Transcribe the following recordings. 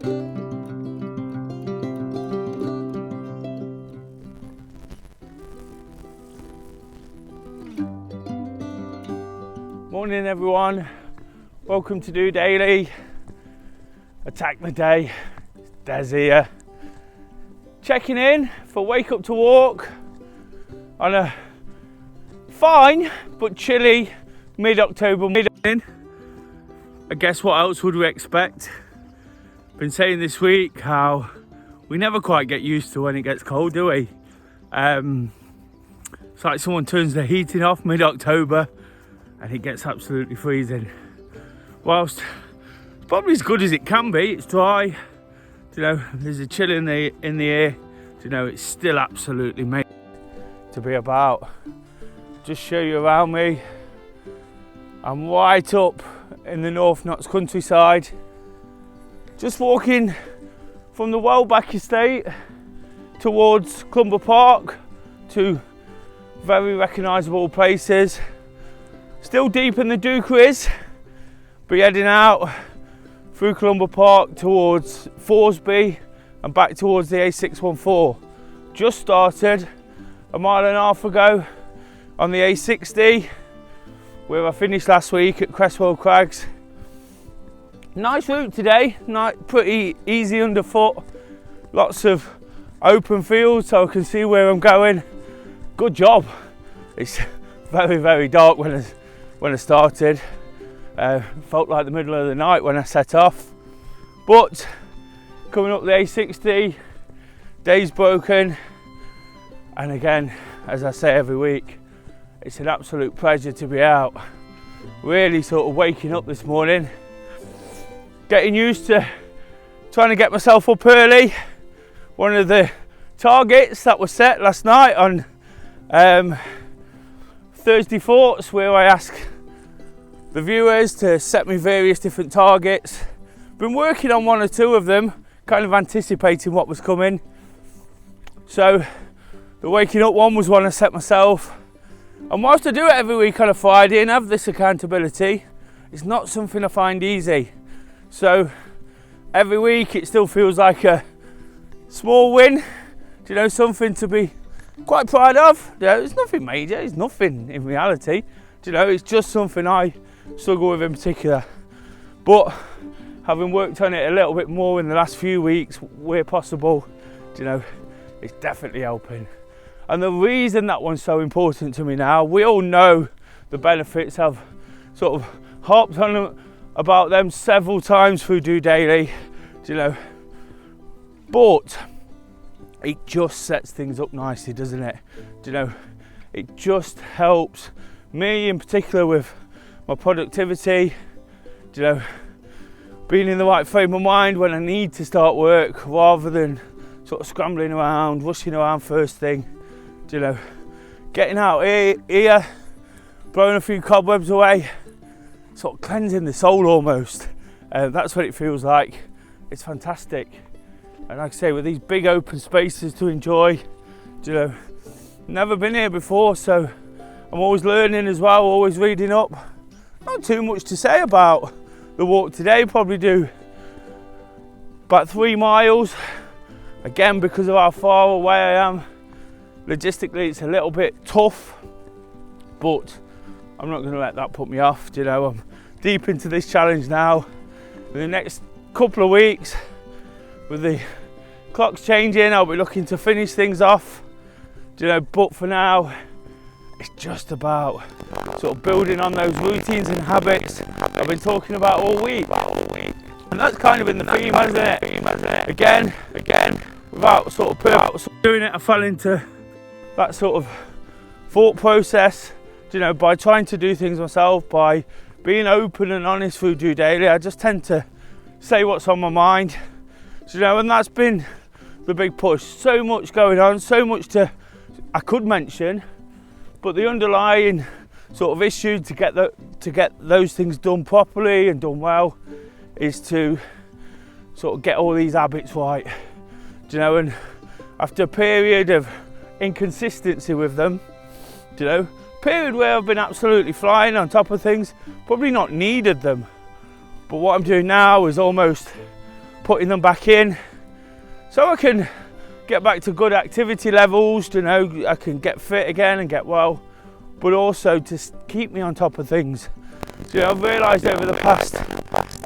Morning everyone, welcome to DOdaily. Attack the day, Des here. Checking in for Wake Up to Walk on a fine but chilly mid-October morning. I guess what else would we expect? Been saying this week how we never quite get used to when it gets cold, do we? It's like someone turns the heating off mid-October and it gets absolutely freezing. Whilst it's probably as good as it can be, it's dry, there's a chill in the air, it's still absolutely made to be about. Just show you around me. I'm right up in the North Notts countryside, just walking from the Wellback estate towards Clumber Park, two very recognisable places. Still deep in the Dukeries, but heading out through Clumber Park towards Thoresby and back towards the A614. Just started a mile and a half ago on the A60, where I finished last week at Cresswell Crags. Nice route today, pretty easy underfoot, lots of open fields so I can see where I'm going. Good job. It's very, very dark when I started. Felt like the middle of the night when I set off, but coming up the A60, day's broken, and again, as I say every week, it's an absolute pleasure to be out. Really sort of waking up this morning, getting used to trying to get myself up early. One of the targets that was set last night on Thursday Thoughts, where I ask the viewers to set me various different targets. Been working on one or two of them, kind of anticipating what was coming. So the waking up one was one I set myself. And whilst I do it every week on a Friday and have this accountability, it's not something I find easy. So every week it still feels like a small win, something to be quite proud of. It's nothing major, it's nothing in reality. It's just something I struggle with in particular. But having worked on it a little bit more in the last few weeks where possible, it's definitely helping. And the reason that one's so important to me now, we all know the benefits. I've sort of harped on about them several times through DOdaily, but it just sets things up nicely, doesn't it? It just helps me in particular with my productivity, being in the right frame of mind when I need to start work, rather than sort of scrambling around, rushing around first thing. Getting out here, blowing a few cobwebs away, sort of cleansing the soul almost. That's what it feels like. It's fantastic. And like I say, with these big open spaces to enjoy, never been here before, so I'm always learning as well, always reading up. Not too much to say about the walk today, probably do about 3 miles. Again, because of how far away I am, logistically it's a little bit tough, but I'm not going to let that put me off. I'm deep into this challenge now. In the next couple of weeks, with the clocks changing, I'll be looking to finish things off. But for now, it's just about sort of building on those routines and habits I've been talking about all week. And that's kind of been the theme, hasn't it? Again, without sort of purpose doing it, I fell into that sort of thought process, by trying to do things myself, by being open and honest through DOdaily. I just tend to say what's on my mind, and that's been the big push. So much going on, so much I could mention, but the underlying sort of issue to get those things done properly and done well is to sort of get all these habits right, and after a period of inconsistency with them, period where I've been absolutely flying on top of things, probably not needed them, but what I'm doing now is almost putting them back in so I can get back to good activity levels, you know, I can get fit again and get well, but also to keep me on top of things. So, you know, I've realised over the past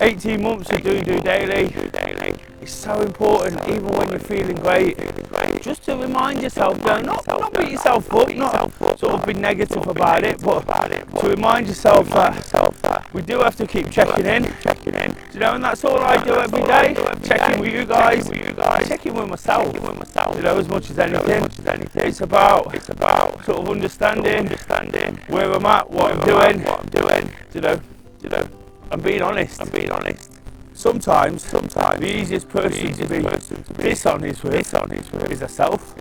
18 months of doing DOdaily, it's so important, even when you're feeling great, just to remind yourself, not beat yourself up, not sort of be negative about it, but to remind yourself that we do have to keep checking in. You know, and that's all I do every day, checking with you guys, checking with myself, you know, as much as anything. It's about sort of understanding where I'm at, what I'm doing, you know, and being honest. Sometimes the easiest person to be dishonest with is ourselves,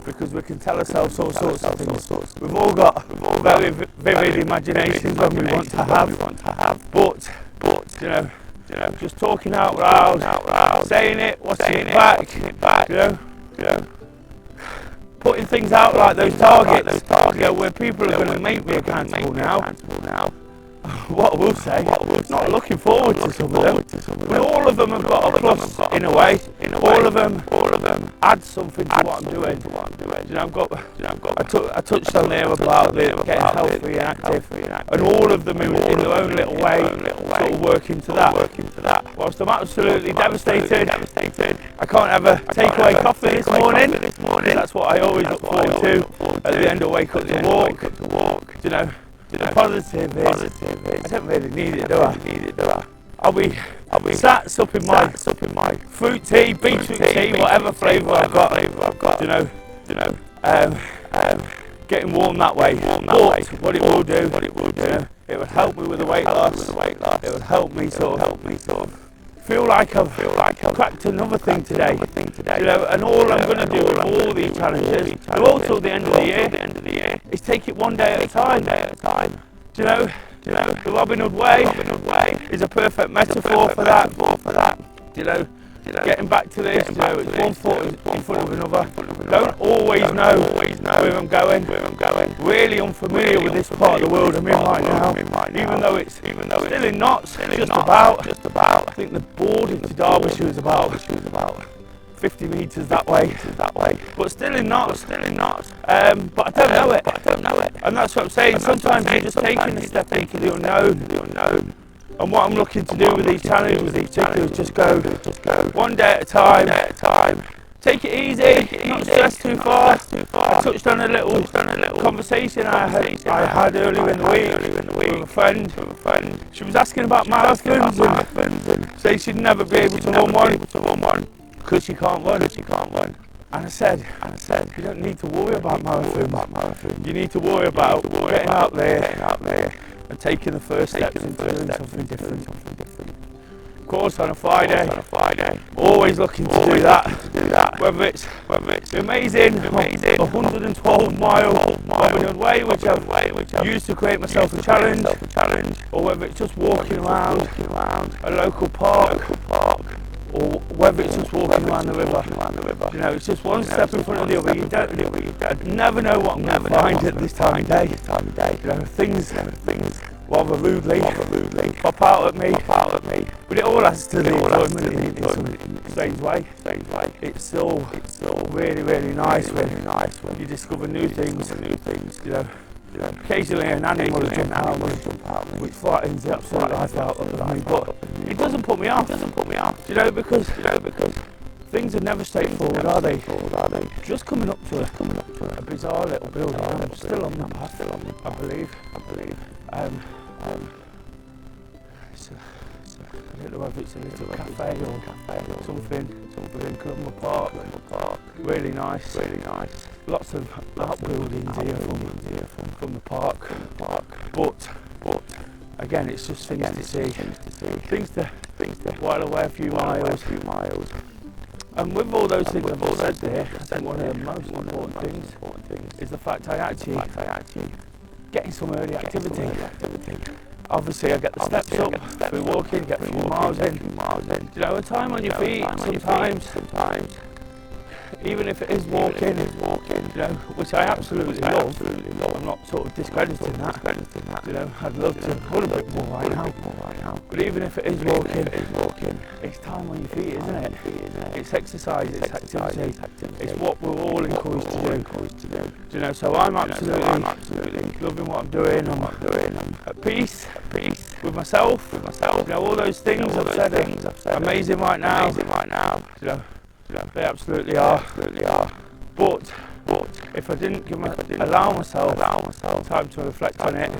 because we can tell ourselves all sorts of things. We've all got very vivid imaginations when we want to have, but you know, just talking out loud, saying it, watching it back, you know, putting things out like those targets, you know, where people are going to make me accountable now. What I will say, not looking forward to some of them, but all of them have got a plus in a way. All of them add something to what I'm doing. You know, I touched on there about getting healthy and active, and all of them in their own little way sort of work into that. Whilst I'm absolutely devastated, I can't have a takeaway coffee this morning. That's what I always look forward to at the end of wake up to walk. You know. The positive is, I don't really need it, do I? I'll be sat supping my fruit tea, beetroot tea, whatever flavour I've got, you know, getting warm that way. But what it will do, it would help me with the weight loss. It would help me sort of feel like I've cracked another thing today. You know, and all I'm going to do with all these challenges, all till the end of the year, is take it one day at a time. Do you know, the Robin Hood way is a perfect metaphor for that. You know, getting back to this, you know, it's one foot in front of another. Don't always know where I'm going. Really unfamiliar with this part of the world I'm in right now. Even though it's still in knots, just about. I think the boarding to Derbyshire is about 50 metres that way, but still in knots. But I don't know it. And that's what I'm saying. Sometimes you're just taking a step into the unknown. And what I'm looking to do with these challenges in particular is just go one day at a time. Take it easy, not stress too far. I touched on a little conversation I had earlier in the week with a friend. She was asking about marathons and saying she'd never be able to run one because she can't run. And I said, you don't need to worry about marathons. You need to worry about getting out there and taking the first steps into doing something different. Of course, on a Friday, always looking to do that. Whether it's amazing 112 mile Robin Hood way, which I've used to create myself a challenge, or whether it's just walking around a local park, or whether it's just walking around the river. You know, it's just one step in front of the other. You never know what I'm going to find at this time of day. You know, things rather rudely pop out at me. But it all has to do with in some strange way. It's still really, really nice when you discover new things. You know, occasionally an animal will jump out, which frightens the absolute life out of me, but it doesn't put me off. You know, because things are never straightforward, are they? Just coming up to a bizarre little building. I'm still on the path, I believe. I don't know if it's a little cafe or something in Clumber Park. Really nice. Lots of outbuildings here from the park. But again, it's just things to see. Things to while away a few miles. And with all those things I've said there, I think one of the most important things is the fact I actually getting some early activity. Obviously I get the steps up through walking, get a few miles in. You know, a time on your feet sometimes even if it is walking, you know, which I absolutely love. I'm not sort of discrediting that. You know, I'd love to run a bit more right now. But even if it is walking, it's time on your feet, isn't it? It's exercise, it's activity. It's what we're all encouraged to do. You know, so I'm absolutely loving what I'm doing. I'm at peace with myself. You know, all those things I've said are amazing right now. You know, they absolutely are. But if I didn't allow myself time to reflect on it,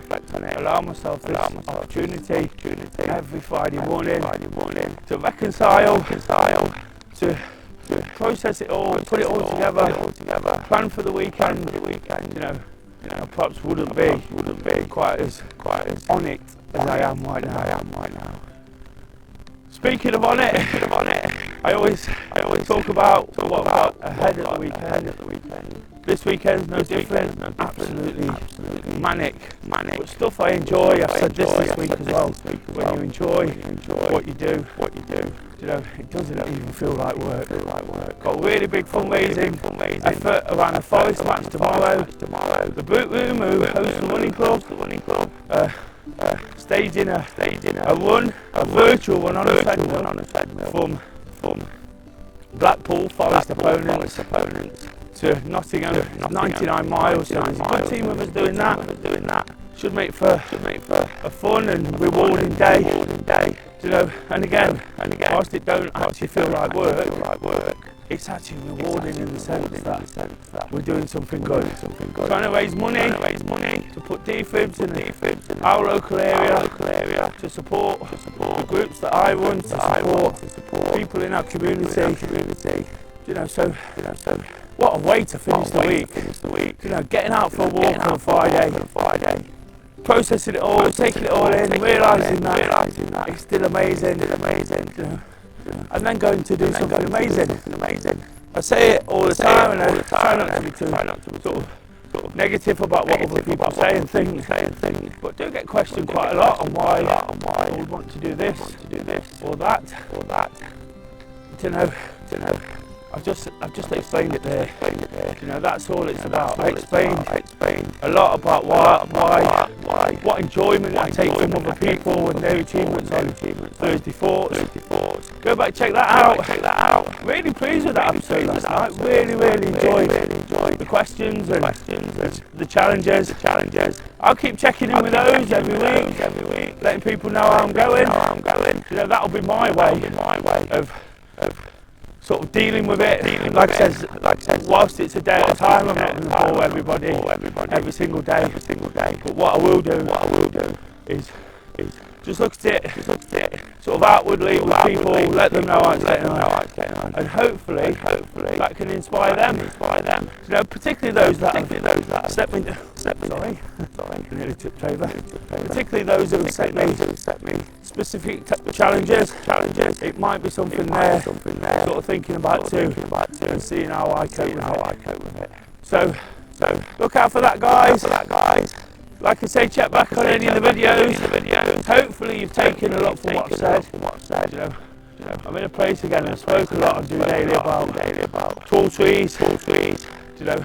allow myself this opportunity every Friday morning to reconcile, to process it all, put it all together, plan for the weekend, you know, I perhaps wouldn't be quite as on it as I am right now. Speaking of on it, I always talk about what I've got ahead of the weekend. This weekend's no different, absolutely manic. But stuff I enjoy, I've said this week as well. When you enjoy what you do, you know, it doesn't even feel like work. Got a really big fundraising effort around the Forest match tomorrow. The Boot Room, who hosts the running club, staging a run, a virtual run on a treadmill from Blackpool Forest opponents to Nottingham, 99 miles. So there's a good team of us doing that. Should make for a fun and rewarding day. You know, and again, whilst it don't actually feel like work, it's actually rewarding in the sense that we're doing something good. Trying to raise money to put defibs in our local area to support the groups that I run, to support people in our community. You know, so what a way to finish the week. You know, getting out for a walk on Friday. Processing it all, taking it all in, realising that it's still amazing, you know, and then going to do something amazing. I say it all the time, and I try not to be too sort of negative about what other people say and think, but do get questioned quite a lot on why I would want to do this or that. You know, I've just explained it there. You know, that's all it's about. I explained a lot about what enjoyment I take from other people and their achievements on Thursday Thoughts. Go back, check that out. Really pleased with that episode last night. Really enjoyed the questions and the challenges. I'll keep checking in with those every week, letting people know how I'm going. You know, that'll be my way of sort of dealing with it. Like I said, whilst it's a day at a time, I'm not going to bore everybody every single day. But what I will do is just look at it sort of outwardly with people, let them know how it's getting on, and hopefully that can inspire them. You know, particularly those that have stepped me. Sorry, nearly tipped over. Particularly those who have set me specific challenges. It might be something they're sort of thinking about too, and seeing how I cope with it. So look out for that, guys. Like I say, check back on any of the videos. Hopefully you've taken a lot from what I've said. You know, I'm in a place again. I spoke a lot on DOdaily about tall trees. You know,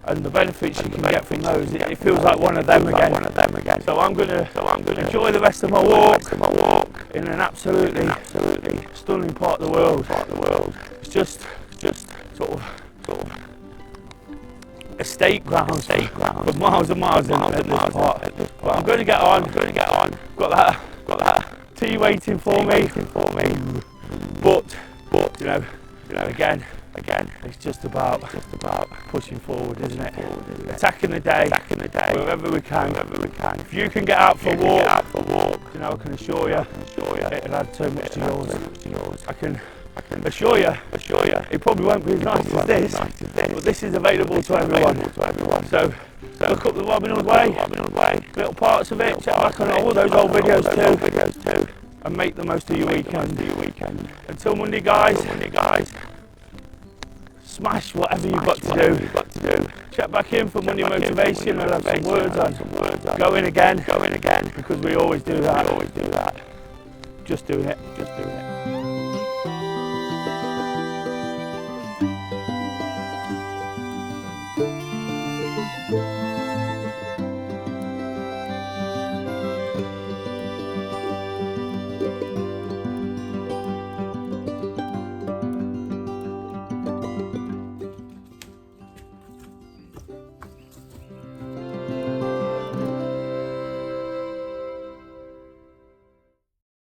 and the benefits you can get from those. It feels like one of them again. So I'm gonna enjoy the rest of my walk in an absolutely stunning part of the world. It's just sort of estate grounds for miles and miles at this part. But I'm going to get on. Got that tea waiting for me. But you know, again, it's just about pushing forward, isn't it? Attacking the day wherever we can. If you can get out for a walk, you know, I can assure you, it'll add so much to yours. I can assure you, it probably won't be as nice as this, but this is available to everyone. So look up the Robin Hood Way, little parts of it, check back on all those old videos too, and make the most of your weekend. Until Monday, guys, smash whatever you've got to do. Check back in for Monday motivation. I'll have some words on going again, because we always do that. Just doing it.